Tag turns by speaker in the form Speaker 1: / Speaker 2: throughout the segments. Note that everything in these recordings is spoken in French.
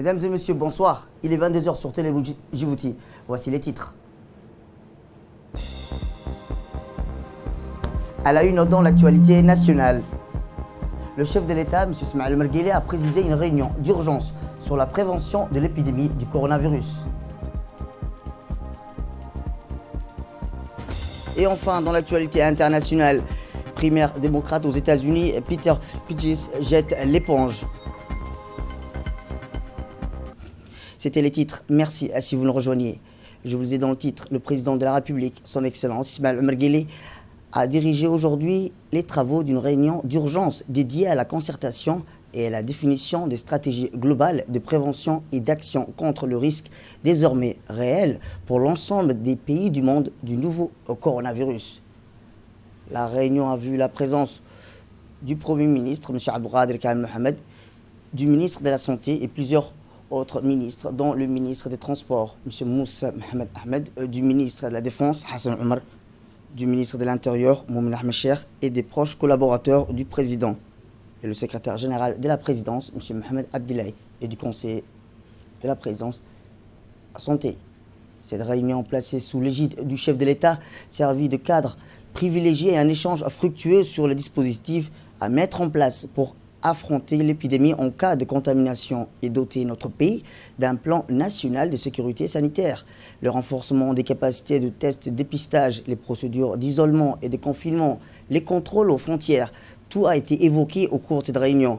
Speaker 1: Mesdames et messieurs, bonsoir. Il est 22 h sur Télé Djibouti. Voici les titres. À la une dans l'actualité nationale. Le chef de l'État, M. Ismaël Merguele, a présidé une réunion d'urgence sur la prévention de l'épidémie du coronavirus. Et enfin, dans l'actualité internationale, primaire démocrate aux États-Unis, Peter Buttigieg jette l'éponge. C'était les titres. Merci si vous nous rejoignez. Je vous ai dans le titre. Le président de la République, son Excellence Ismaël Merguele, a dirigé aujourd'hui les travaux d'une réunion d'urgence dédiée à la concertation et à la définition des stratégies globales de prévention et d'action contre le risque désormais réel pour l'ensemble des pays du monde du nouveau coronavirus. La réunion a vu la présence du Premier ministre, M. Abdelkader Kamel Mohamed, du ministre de la Santé et plusieurs autres ministres, dont le ministre des Transports, M. Moussa Mohamed Ahmed, du ministre de la Défense, Hassan Omar, du ministre de l'Intérieur, Moumin Ahmed Cheikh, et des proches collaborateurs du président, et le secrétaire général de la présidence, M. Mohamed Abdillahi, et du conseiller de la présidence à santé. Cette réunion placée sous l'égide du chef de l'État servit de cadre privilégié à un échange fructueux sur les dispositifs à mettre en place pour affronter l'épidémie en cas de contamination et doter notre pays d'un plan national de sécurité sanitaire. Le renforcement des capacités de tests, dépistage, les procédures d'isolement et de confinement, les contrôles aux frontières, tout a été évoqué au cours de cette réunion.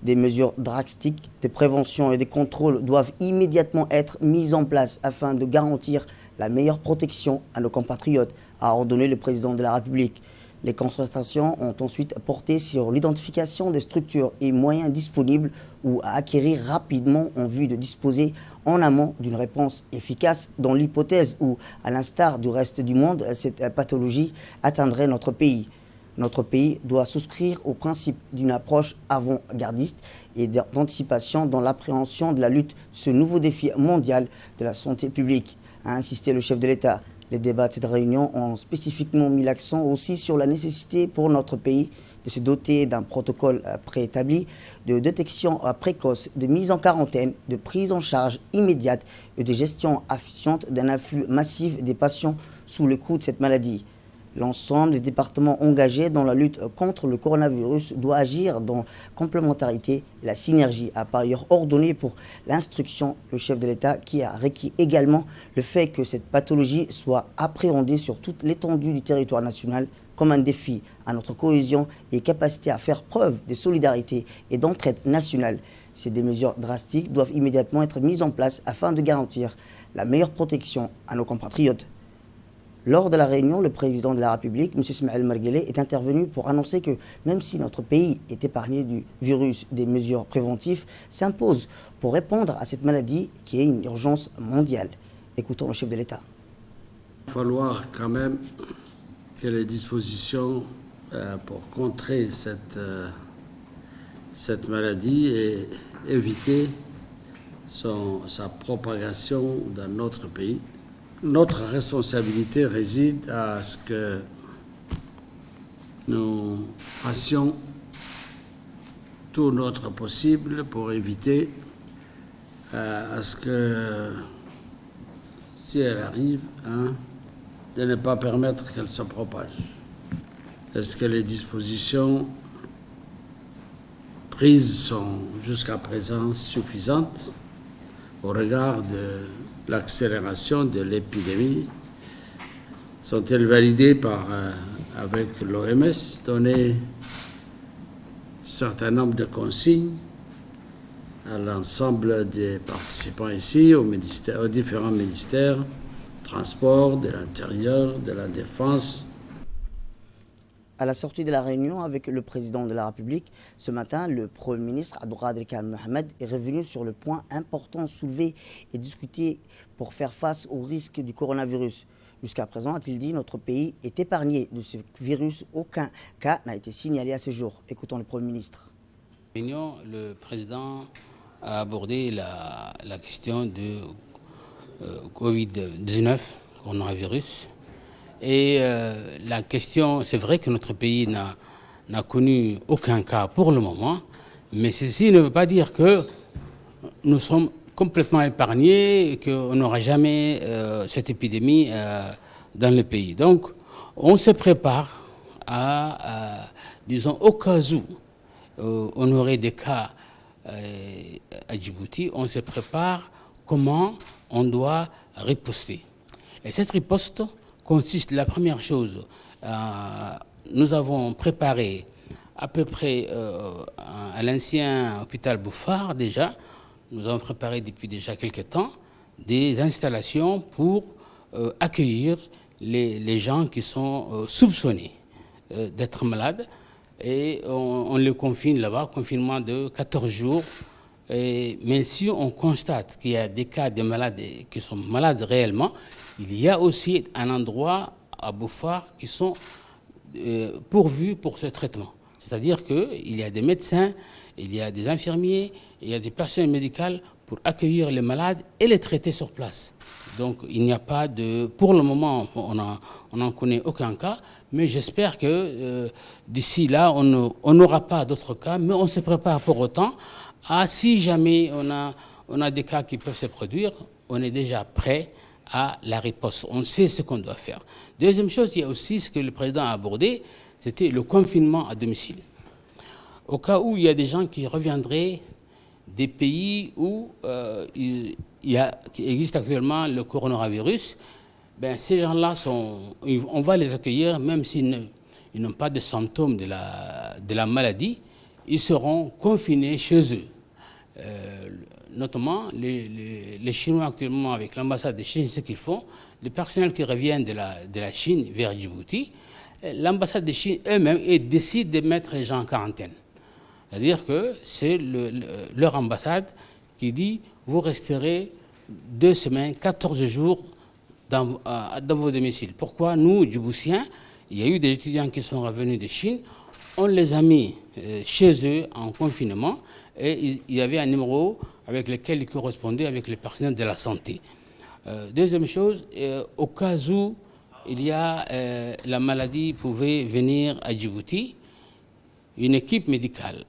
Speaker 1: Des mesures drastiques de prévention et de contrôle doivent immédiatement être mises en place afin de garantir la meilleure protection à nos compatriotes, a ordonné le président de la République. Les consultations ont ensuite porté sur l'identification des structures et moyens disponibles ou à acquérir rapidement en vue de disposer en amont d'une réponse efficace dans l'hypothèse où, à l'instar du reste du monde, cette pathologie atteindrait notre pays. Notre pays doit souscrire au principe d'une approche avant-gardiste et d'anticipation dans l'appréhension de la lutte, ce nouveau défi mondial de la santé publique, a insisté le chef de l'État. Les débats de cette réunion ont spécifiquement mis l'accent aussi sur la nécessité pour notre pays de se doter d'un protocole préétabli de détection précoce, de mise en quarantaine, de prise en charge immédiate et de gestion efficiente d'un afflux massif des patients sous le coup de cette maladie. L'ensemble des départements engagés dans la lutte contre le coronavirus doit agir dans complémentarité et la synergie, a par ailleurs ordonné pour l'instruction le chef de l'État qui a requis également le fait que cette pathologie soit appréhendée sur toute l'étendue du territoire national comme un défi à notre cohésion et capacité à faire preuve de solidarité et d'entraide nationale. Ces mesures drastiques doivent immédiatement être mises en place afin de garantir la meilleure protection à nos compatriotes. Lors de la réunion, le président de la République, M. Ismaël Merguele, est intervenu pour annoncer que même si notre pays est épargné du virus, des mesures préventives s'imposent pour répondre à cette maladie qui est une urgence mondiale. Écoutons le chef de l'État.
Speaker 2: Il va falloir quand même que les dispositions pour contrer cette maladie et éviter sa propagation dans notre pays. Notre responsabilité réside à ce que nous fassions tout notre possible pour éviter à ce que, si elle arrive, de ne pas permettre qu'elle se propage. Est-ce que les dispositions prises sont jusqu'à présent suffisantes au regard de l'accélération de l'épidémie? Sont-elles validées avec l'OMS, donner un certain nombre de consignes à l'ensemble des participants ici, aux différents ministères, transport, de l'intérieur, de la défense.
Speaker 1: À la sortie de la réunion avec le président de la République, ce matin, le Premier ministre Abdelkader Kamel Mohamed est revenu sur le point important soulevé et discuté pour faire face au risque du coronavirus. Jusqu'à présent, a-t-il dit, notre pays est épargné de ce virus. Aucun cas n'a été signalé à ce jour. Écoutons le Premier ministre.
Speaker 3: Le président a abordé la question de Covid-19, coronavirus. Et la question, c'est vrai que notre pays n'a connu aucun cas pour le moment, mais ceci ne veut pas dire que nous sommes complètement épargnés et qu'on n'aura jamais cette épidémie dans le pays. Donc, on se prépare disons, au cas où on aurait des cas à Djibouti, on se prépare comment on doit riposter. Et cette riposte consiste, la première chose, nous avons préparé à peu près à l'ancien hôpital Bouffard déjà, nous avons préparé depuis déjà quelques temps des installations pour accueillir les gens qui sont soupçonnés d'être malades. Et on les confine là-bas, confinement de 14 jours. Mais si on constate qu'il y a des cas de malades qui sont malades réellement, il y a aussi un endroit à Bouffard qui sont pourvus pour ce traitement. C'est-à-dire qu'il y a des médecins, il y a des infirmiers, il y a des personnels médicales pour accueillir les malades et les traiter sur place. Donc il n'y a pas de... Pour le moment, on n'en connaît aucun cas, mais j'espère que d'ici là, on n'aura pas d'autres cas, mais on se prépare pour autant. Si jamais on a des cas qui peuvent se produire, on est déjà prêt à la riposte. On sait ce qu'on doit faire. Deuxième chose, il y a aussi ce que le président a abordé, c'était le confinement à domicile. Au cas où il y a des gens qui reviendraient des pays où qui existe actuellement le coronavirus, ben ces gens-là, on va les accueillir, même s'ils n'ont pas de symptômes de la maladie, ils seront confinés chez eux. Notamment, les Chinois actuellement, avec l'ambassade de Chine, ce qu'ils font, les personnels qui reviennent de la Chine vers Djibouti, l'ambassade de Chine eux-mêmes décide de mettre les gens en quarantaine. C'est-à-dire que c'est leur ambassade qui dit « vous resterez 2 semaines, 14 jours dans vos domiciles ». Pourquoi nous, Djiboutiens, il y a eu des étudiants qui sont revenus de Chine, on les a mis chez eux en confinement et il y avait un numéro avec lequel ils correspondaient avec les personnels de la santé. Deuxième chose, au cas où il y a la maladie pouvait venir à Djibouti, une équipe médicale,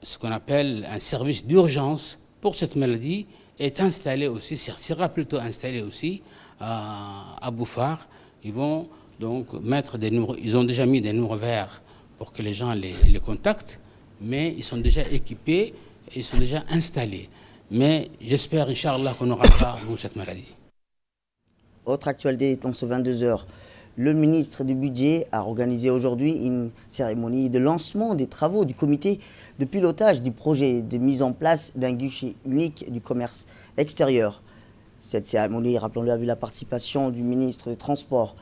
Speaker 3: ce qu'on appelle un service d'urgence pour cette maladie, est installée aussi, sera plutôt installée aussi à Bouffard. Ils vont donc mettre des numéros, ils ont déjà mis des numéros verts pour que les gens les contactent, mais ils sont déjà équipés, et ils sont déjà installés. Mais j'espère, Inch'Allah, qu'on n'aura pas cette maladie.
Speaker 1: Autre actualité dans ce 22h, le ministre du Budget a organisé aujourd'hui une cérémonie de lancement des travaux du comité de pilotage du projet de mise en place d'un guichet unique du commerce extérieur. Cette cérémonie, rappelons-le, a vu la participation du ministre des Transports,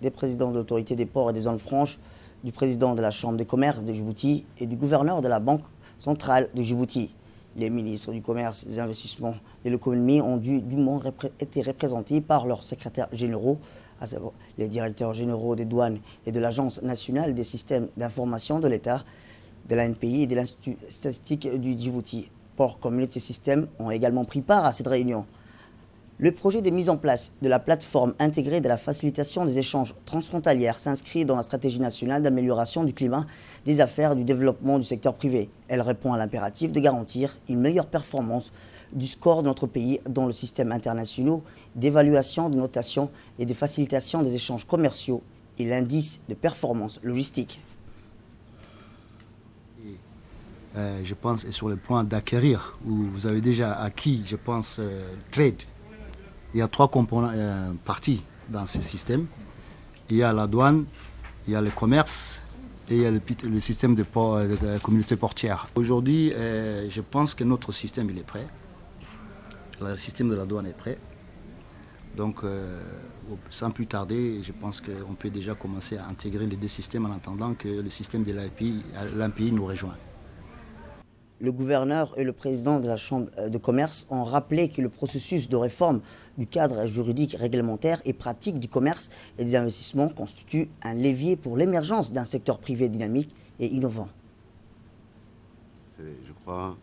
Speaker 1: des présidents de l'autorité des ports et des zones franches, du président de la Chambre de commerce de Djibouti et du gouverneur de la Banque centrale de Djibouti. Les ministres du Commerce, des Investissements et de l'Économie ont dûment été représentés par leurs secrétaires généraux, à savoir les directeurs généraux des douanes et de l'Agence nationale des systèmes d'information de l'État, de l'ANPI et de l'Institut statistique du Djibouti. Port Community System ont également pris part à cette réunion. Le projet de mise en place de la plateforme intégrée de la facilitation des échanges transfrontaliers s'inscrit dans la stratégie nationale d'amélioration du climat des affaires et du développement du secteur privé. Elle répond à l'impératif de garantir une meilleure performance du score de notre pays dans le système international d'évaluation, de notation et de facilitation des échanges commerciaux et l'indice de performance logistique.
Speaker 4: Je pense sur le point d'acquérir, où vous avez déjà acquis, je pense, trade. Il y a 3 composants parties dans ce système. Il y a la douane, il y a le commerce et il y a le système de la communauté portière. Aujourd'hui, je pense que notre système il est prêt. Le système de la douane est prêt. Donc, sans plus tarder, je pense qu'on peut déjà commencer à intégrer les 2 systèmes en attendant que le système de l'ANPI nous rejoigne.
Speaker 1: Le gouverneur et le président de la Chambre de commerce ont rappelé que le processus de réforme du cadre juridique, réglementaire et pratique du commerce et des investissements constitue un levier pour l'émergence d'un secteur privé dynamique et innovant.
Speaker 5: Je crois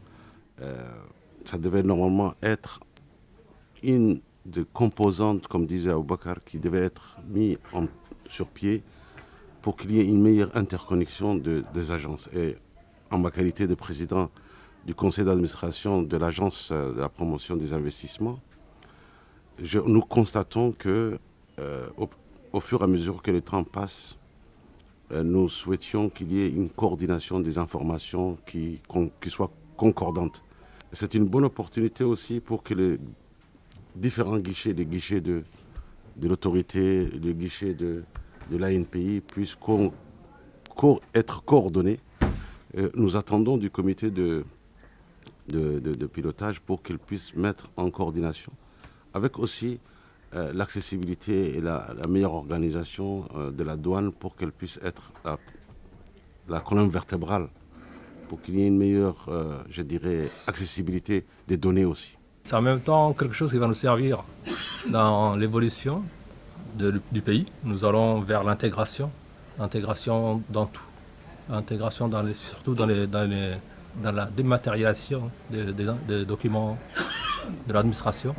Speaker 5: ça devait normalement être une des composantes, comme disait Aboubakar, qui devait être mis sur pied pour qu'il y ait une meilleure interconnexion des agences. Et en ma qualité de président du conseil d'administration de l'Agence de la promotion des investissements, nous constatons que au fur et à mesure que le temps passe, nous souhaitions qu'il y ait une coordination des informations qui soit concordante. C'est une bonne opportunité aussi pour que les différents guichets, les guichets de l'autorité, les guichets de l'ANPI puissent être coordonnés. Nous attendons du comité de pilotage pour qu'il puisse mettre en coordination avec aussi l'accessibilité et la meilleure organisation de la douane pour qu'elle puisse être la colonne vertébrale, pour qu'il y ait une meilleure, je dirais, accessibilité des données aussi.
Speaker 6: C'est en même temps quelque chose qui va nous servir dans l'évolution du pays. Nous allons vers l'intégration dans tout, l'intégration surtout dans la dématérialisation des documents de l'administration.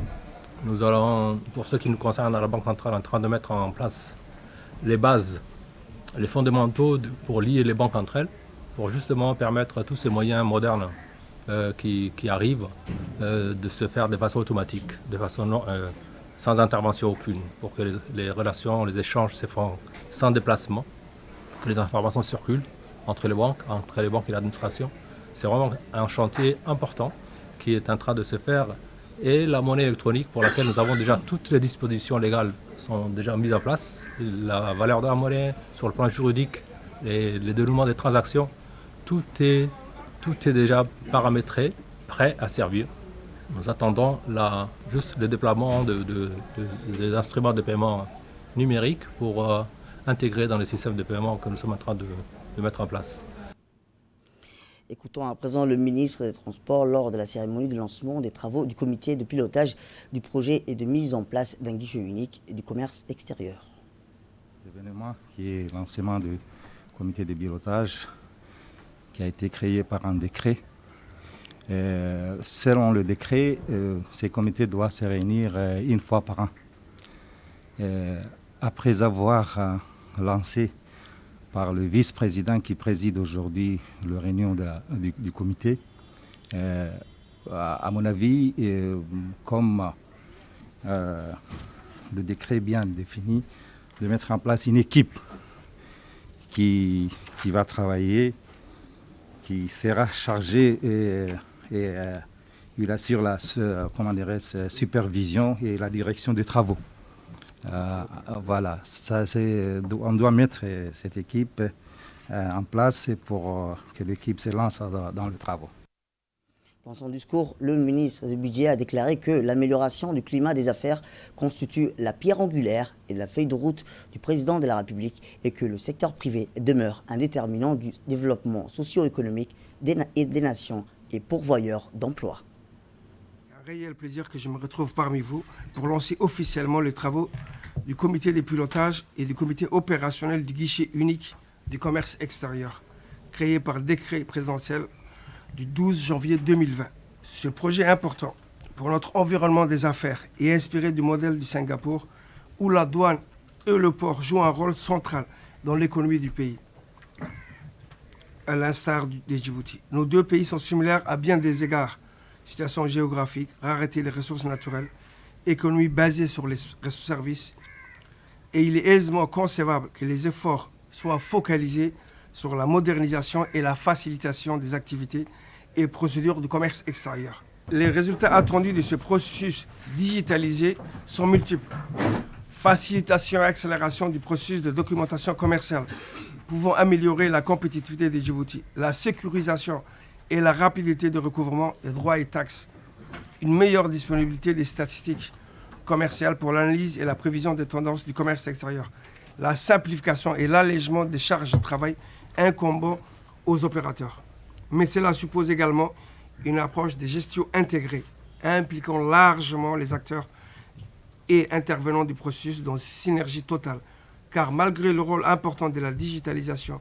Speaker 6: Nous allons, pour ce qui nous concerne à la Banque centrale, en train de mettre en place les bases, les fondamentaux pour lier les banques entre elles, pour justement permettre à tous ces moyens modernes qui arrivent de se faire de façon automatique, de façon sans intervention aucune, pour que les relations, les échanges se font sans déplacement, que les informations circulent entre les banques et l'administration. C'est vraiment un chantier important qui est en train de se faire. Et la monnaie électronique pour laquelle nous avons déjà toutes les dispositions légales sont déjà mises en place. La valeur de la monnaie sur le plan juridique, les dénouements des transactions, tout est déjà paramétré, prêt à servir. Nous attendons juste le déploiement des instruments de paiement numériques pour intégrer dans les systèmes de paiement que nous sommes en train de mettre en place.
Speaker 1: Écoutons à présent le ministre des Transports lors de la cérémonie de lancement des travaux du comité de pilotage du projet et de mise en place d'un guichet unique du commerce extérieur.
Speaker 7: L'événement qui est le lancement du comité de pilotage qui a été créé par un décret. Selon le décret, ces comités doivent se réunir une fois par an. Après avoir lancé par le vice-président qui préside aujourd'hui la réunion du comité. À mon avis, comme le décret bien défini, de mettre en place une équipe qui va travailler, qui sera chargée et il assure la supervision et la direction des travaux. Voilà, on doit mettre cette équipe en place pour que l'équipe se lance dans le travail.
Speaker 1: Dans son discours, le ministre du Budget a déclaré que l'amélioration du climat des affaires constitue la pierre angulaire et de la feuille de route du président de la République et que le secteur privé demeure un déterminant du développement socio-économique des nations et pourvoyeur d'emplois.
Speaker 8: Un réel plaisir que je me retrouve parmi vous pour lancer officiellement les travaux du comité de pilotage et du comité opérationnel du guichet unique du commerce extérieur, créé par décret présidentiel du 12 janvier 2020. Ce projet important pour notre environnement des affaires est inspiré du modèle du Singapour, où la douane et le port jouent un rôle central dans l'économie du pays, à l'instar des Djibouti. Nos deux pays sont similaires à bien des égards. Situation géographique, rareté des ressources naturelles, économie basée sur les services, et il est aisément concevable que les efforts soient focalisés sur la modernisation et la facilitation des activités et procédures de commerce extérieur. Les résultats attendus de ce processus digitalisé sont multiples. Facilitation et accélération du processus de documentation commerciale pouvant améliorer la compétitivité des Djibouti, la sécurisation et la rapidité de recouvrement des droits et taxes, une meilleure disponibilité des statistiques commerciales pour l'analyse et la prévision des tendances du commerce extérieur, la simplification et l'allègement des charges de travail incombant aux opérateurs. Mais cela suppose également une approche de gestion intégrée, impliquant largement les acteurs et intervenants du processus dans une synergie totale, car malgré le rôle important de la digitalisation,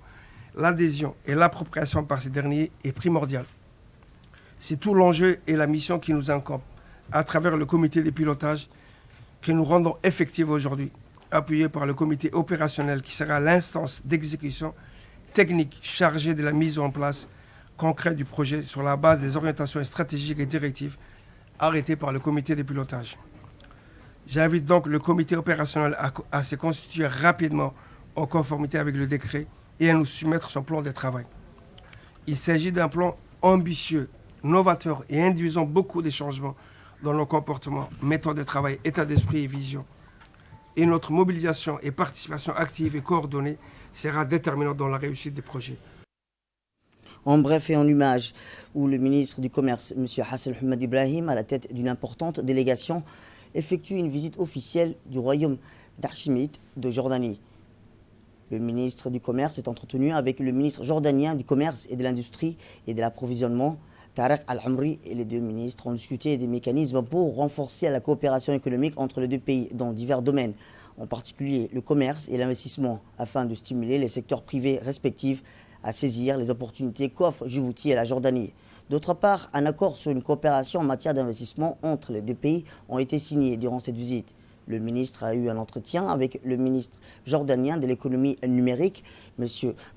Speaker 8: l'adhésion et l'appropriation par ces derniers est primordiale. C'est tout l'enjeu et la mission qui nous incombe, à travers le comité de pilotage que nous rendons effective aujourd'hui, appuyé par le comité opérationnel qui sera l'instance d'exécution technique chargée de la mise en place concret du projet sur la base des orientations stratégiques et directives arrêtées par le comité de pilotage. J'invite donc le comité opérationnel à se constituer rapidement en conformité avec le décret et à nous soumettre son plan de travail. Il s'agit d'un plan ambitieux, novateur et induisant beaucoup de changements dans nos comportements, méthodes de travail, état d'esprit et vision. Et notre mobilisation et participation active et coordonnée sera déterminante dans la réussite des projets.
Speaker 1: En bref et en image, où le ministre du Commerce, M. Hassan Mohamed Ibrahim, à la tête d'une importante délégation, effectue une visite officielle du royaume d'Hachimite de Jordanie. Le ministre du Commerce est entretenu avec le ministre jordanien du Commerce et de l'Industrie et de l'Approvisionnement, Tarek Al-Amri, et les deux ministres ont discuté des mécanismes pour renforcer la coopération économique entre les deux pays dans divers domaines, en particulier le commerce et l'investissement, afin de stimuler les secteurs privés respectifs à saisir les opportunités qu'offrent Djibouti et la Jordanie. D'autre part, un accord sur une coopération en matière d'investissement entre les deux pays ont été signés durant cette visite. Le ministre a eu un entretien avec le ministre jordanien de l'économie numérique, M.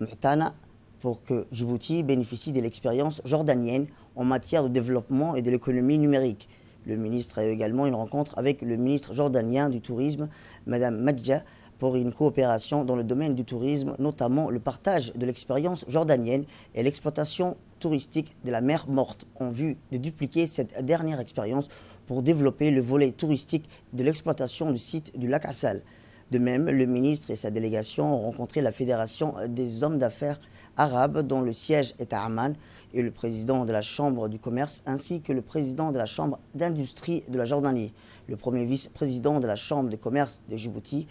Speaker 1: Muhtana, pour que Djibouti bénéficie de l'expérience jordanienne en matière de développement et de l'économie numérique. Le ministre a eu également une rencontre avec le ministre jordanien du tourisme, Mme Madja, pour une coopération dans le domaine du tourisme, notamment le partage de l'expérience jordanienne et l'exploitation touristique de la mer Morte, en vue de dupliquer cette dernière expérience pour développer le volet touristique de l'exploitation du site du lac Assal. De même, le ministre et sa délégation ont rencontré la Fédération des hommes d'affaires arabes dont le siège est à Amman et le président de la Chambre du commerce ainsi que le président de la Chambre d'industrie de la Jordanie. Le premier vice-président de la Chambre de commerce de Djibouti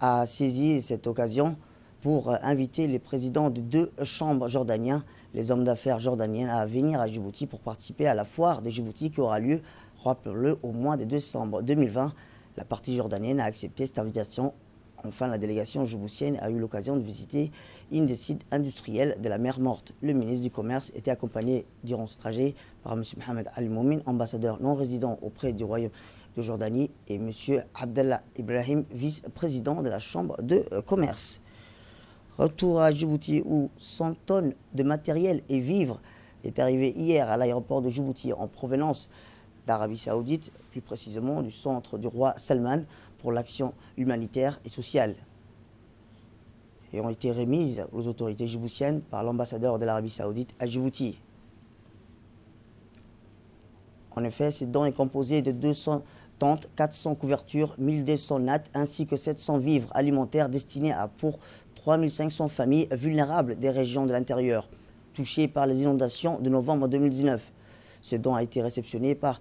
Speaker 1: a saisi cette occasion pour inviter les présidents de deux chambres jordaniens, les hommes d'affaires jordaniens, à venir à Djibouti pour participer à la foire de Djibouti qui aura lieu, rappelons-le, au mois de décembre 2020. La partie jordanienne a accepté cette invitation. Enfin, la délégation djiboutienne a eu l'occasion de visiter une des sites industriels de la mer Morte. Le ministre du Commerce était accompagné durant ce trajet par M. Mohamed Al-Moumin, ambassadeur non résident auprès du Royaume de Jordanie, et M. Abdallah Ibrahim, vice-président de la Chambre de commerce. Retour à Djibouti où 100 tonnes de matériel et vivres est arrivé hier à l'aéroport de Djibouti en provenance d'Arabie Saoudite, plus précisément du centre du roi Salman pour l'action humanitaire et sociale, et ont été remises aux autorités djiboutiennes par l'ambassadeur de l'Arabie Saoudite à Djibouti. En effet, cette dent est composée de 200 tentes, 400 couvertures, 1200 nattes ainsi que 700 vivres alimentaires destinés à pour 3500 familles vulnérables des régions de l'intérieur touchées par les inondations de novembre 2019. Ce don a été réceptionné par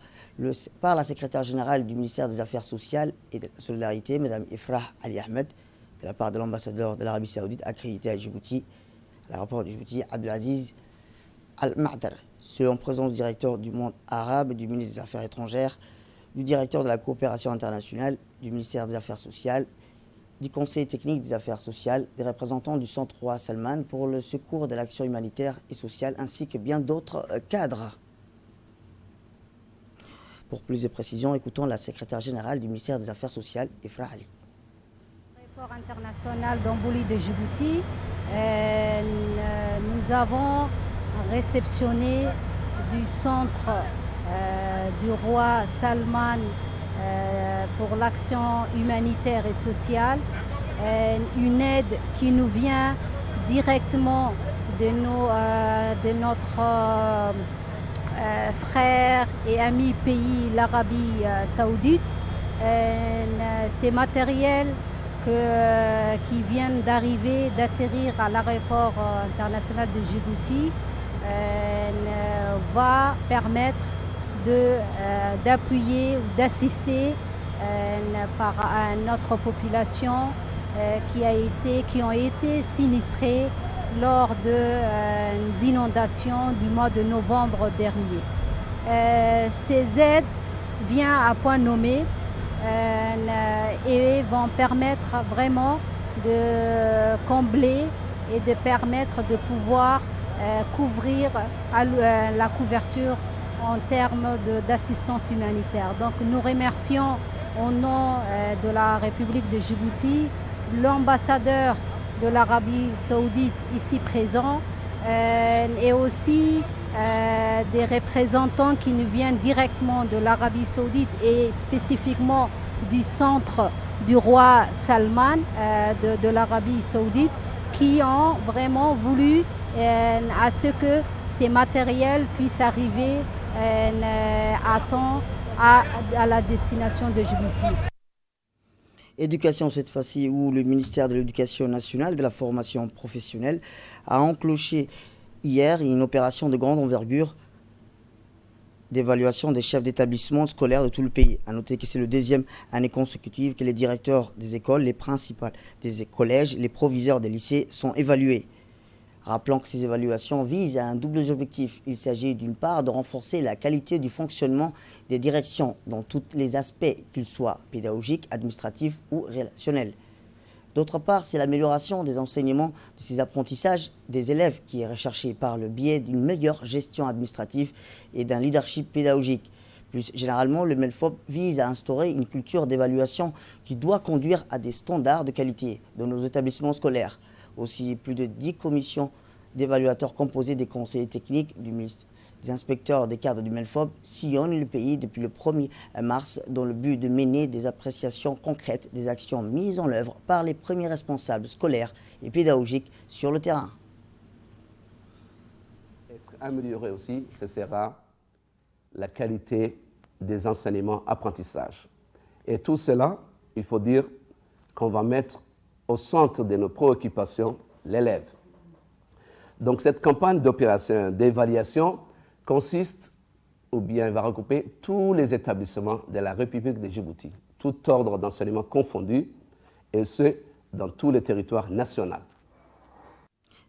Speaker 1: la secrétaire générale du ministère des Affaires sociales et de la Solidarité, Mme Ifrah Ali Ahmed, de la part de l'ambassadeur de l'Arabie Saoudite accrédité à Djibouti, à l'aéroport de Djibouti, Abdelaziz Al-Ma'dar. Ceux en présence du directeur du monde arabe, du ministre des Affaires étrangères, du directeur de la coopération internationale, du ministère des Affaires sociales, du Conseil technique des affaires sociales, des représentants du Centre Roi Salman pour le secours de l'action humanitaire et sociale, ainsi que bien d'autres cadres. Pour plus de précisions, écoutons la secrétaire générale du ministère des Affaires sociales, Ifrah Ali.
Speaker 9: L'aéroport international d'Ambouli de Djibouti, nous avons réceptionné du centre du roi Salman pour l'action humanitaire et sociale, une aide qui nous vient directement de notre frère et ami pays, l'Arabie Saoudite. Ces matériels qui viennent d'atterrir à l'aéroport international de Djibouti va permettre d'appuyer ou d'assister par notre population qui ont été sinistrées lors des inondations du mois de novembre dernier. Ces aides viennent à point nommé et vont permettre vraiment de combler et de permettre de pouvoir couvrir la couverture en termes d'assistance humanitaire. Donc nous remercions au nom de la République de Djibouti l'ambassadeur de l'Arabie Saoudite ici présent et aussi des représentants qui nous viennent directement de l'Arabie Saoudite et spécifiquement du centre du roi Salman de l'Arabie Saoudite, qui ont vraiment voulu à ce que ces matériels puissent arriver à temps à la destination de Djibouti.
Speaker 1: Éducation cette fois-ci, où le ministère de l'Éducation nationale et de la formation professionnelle a enclenché hier une opération de grande envergure d'évaluation des chefs d'établissement scolaires de tout le pays. A noter que c'est le deuxième année consécutive que les directeurs des écoles, les principales des collèges, les proviseurs des lycées sont évalués. Rappelons que ces évaluations visent à un double objectif. Il s'agit d'une part de renforcer la qualité du fonctionnement des directions dans tous les aspects, qu'ils soient pédagogiques, administratifs ou relationnels. D'autre part, c'est l'amélioration des enseignements de ces apprentissages des élèves qui est recherchée par le biais d'une meilleure gestion administrative et d'un leadership pédagogique. Plus généralement, le MELFOP vise à instaurer une culture d'évaluation qui doit conduire à des standards de qualité dans nos établissements scolaires. Aussi, plus de 10 commissions d'évaluateurs composées des conseillers techniques du ministère, des inspecteurs des cadres du MELFOP sillonnent le pays depuis le 1er mars dans le but de mener des appréciations concrètes des actions mises en œuvre par les premiers responsables scolaires et pédagogiques sur le terrain.
Speaker 10: Être amélioré aussi, ce sera la qualité des enseignements apprentissages. Et tout cela, il faut dire qu'on va mettre au centre de nos préoccupations l'élève. Donc cette campagne d'opération d'évaluation consiste, ou bien va regrouper tous les établissements de la République de Djibouti, tout ordre d'enseignement confondu, et ce, dans tous les territoires nationaux.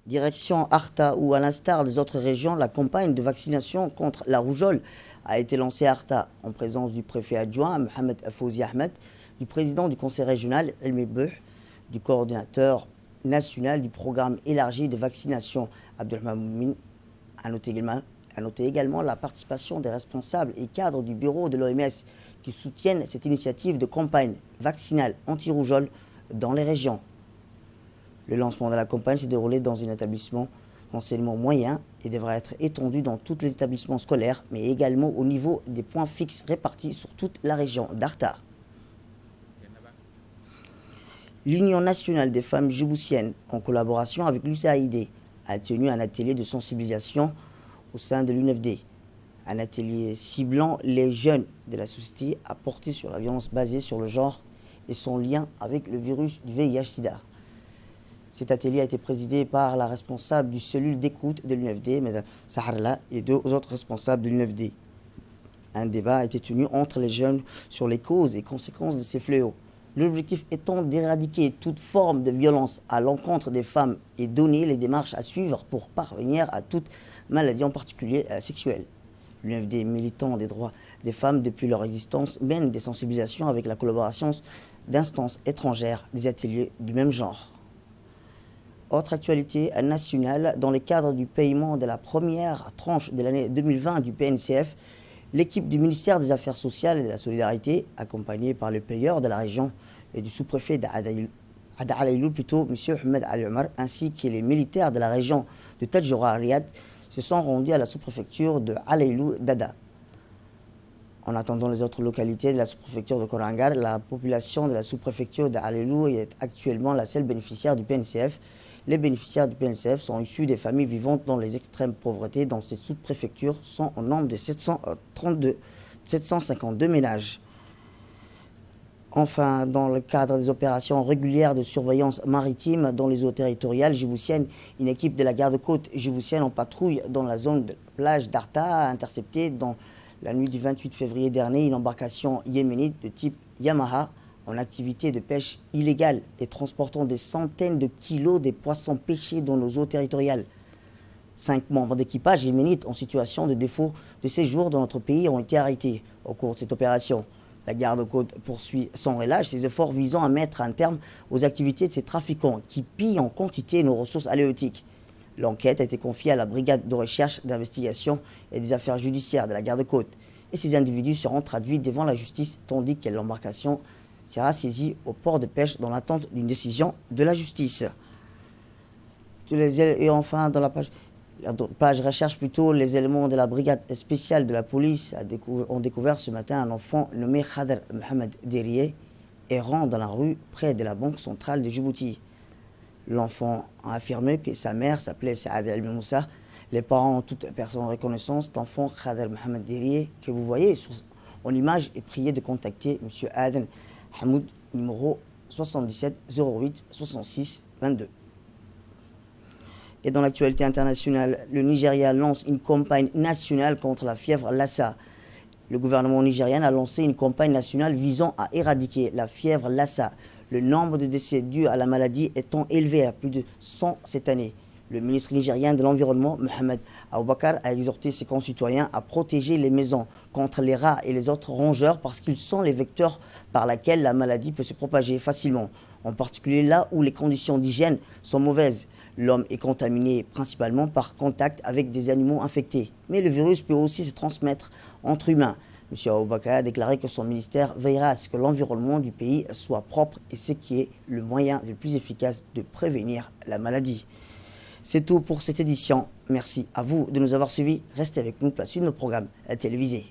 Speaker 1: Direction Arta, où à l'instar des autres régions, la campagne de vaccination contre la rougeole a été lancée à Arta, en présence du préfet adjoint Mohamed Fouzi Ahmed, du président du conseil régional Elmi Bouh, du coordinateur national du programme élargi de vaccination Abdelrahman Moumine. À noter également la participation des responsables et cadres du bureau de l'OMS qui soutiennent cette initiative de campagne vaccinale anti-rougeole dans les régions. Le lancement de la campagne s'est déroulé dans un établissement d'enseignement moyen et devra être étendu dans tous les établissements scolaires, mais également au niveau des points fixes répartis sur toute la région d'Arta. L'Union nationale des femmes djiboutiennes, en collaboration avec l'USAID, a tenu un atelier de sensibilisation au sein de l'UNFD. Un atelier ciblant les jeunes de la société à porter sur la violence basée sur le genre et son lien avec le virus du VIH-Sida. Cet atelier a été présidé par la responsable du cellule d'écoute de l'UNFD, Mme Saharla, et deux autres responsables de l'UNFD. Un débat a été tenu entre les jeunes sur les causes et conséquences de ces fléaux. L'objectif étant d'éradiquer toute forme de violence à l'encontre des femmes et donner les démarches à suivre pour parvenir à toute maladie, en particulier sexuelle. L'UNFD, militant des droits des femmes depuis leur existence, mène des sensibilisations avec la collaboration d'instances étrangères, des ateliers du même genre. Autre actualité nationale, dans le cadre du paiement de la première tranche de l'année 2020 du PNCF, l'équipe du ministère des Affaires sociales et de la Solidarité, accompagnée par le payeur de la région et du sous-préfet d'Ada Alaïlou, plutôt M. Ahmed Ali Omar, ainsi que les militaires de la région de Tadjoura Riyad, se sont rendus à la sous-préfecture de Alaïlou Dada. En attendant les autres localités de la sous-préfecture de Korangar, la population de la sous-préfecture de Alaïlou est actuellement la seule bénéficiaire du PNCF. Les bénéficiaires du PNCF sont issus des familles vivant dans les extrêmes pauvretés. Dans cette sous-préfecture sont au nombre de 752 ménages. Enfin, dans le cadre des opérations régulières de surveillance maritime dans les eaux territoriales djiboutiennes, une équipe de la garde-côte djiboutienne en patrouille dans la zone de plage d'Arta a intercepté dans la nuit du 28 février dernier une embarcation yéménite de type Yamaha en activité de pêche illégale et transportant des centaines de kilos de poissons pêchés dans nos eaux territoriales. 5 membres d'équipage yéménites en situation de défaut de séjour dans notre pays ont été arrêtés au cours de cette opération. La garde-côte poursuit sans relâche ses efforts visant à mettre un terme aux activités de ces trafiquants qui pillent en quantité nos ressources halieutiques. L'enquête a été confiée à la brigade de recherche, d'investigation et des affaires judiciaires de la garde-côte. Et ces individus seront traduits devant la justice tandis que l'embarcation sera saisie au port de pêche dans l'attente d'une décision de la justice. Et enfin, dans la page La page recherche plutôt les éléments de la brigade spéciale de la police ont découvert ce matin un enfant nommé Khader Mohamed Derié errant dans la rue près de la Banque centrale de Djibouti. L'enfant a affirmé que sa mère s'appelait Saad El Moussa. Les parents ont toute personne en reconnaissance d'enfant Khader Mohamed Derié que vous voyez en image et prié de contacter M. Aden Hamoud, numéro 77 08 66 22. Et dans l'actualité internationale, le Nigeria lance une campagne nationale contre la fièvre Lassa. Le gouvernement nigérien a lancé une campagne nationale visant à éradiquer la fièvre Lassa. Le nombre de décès dus à la maladie étant élevé à plus de 100 cette année. Le ministre nigérien de l'Environnement, Mohamed Aboubakar, a exhorté ses concitoyens à protéger les maisons contre les rats et les autres rongeurs parce qu'ils sont les vecteurs par lesquels la maladie peut se propager facilement, en particulier là où les conditions d'hygiène sont mauvaises. L'homme est contaminé principalement par contact avec des animaux infectés, mais le virus peut aussi se transmettre entre humains. M. Aboubakar a déclaré que son ministère veillera à ce que l'environnement du pays soit propre et ce qui est le moyen le plus efficace de prévenir la maladie. C'est tout pour cette édition. Merci à vous de nous avoir suivis. Restez avec nous pour la suite de nos programmes télévisés.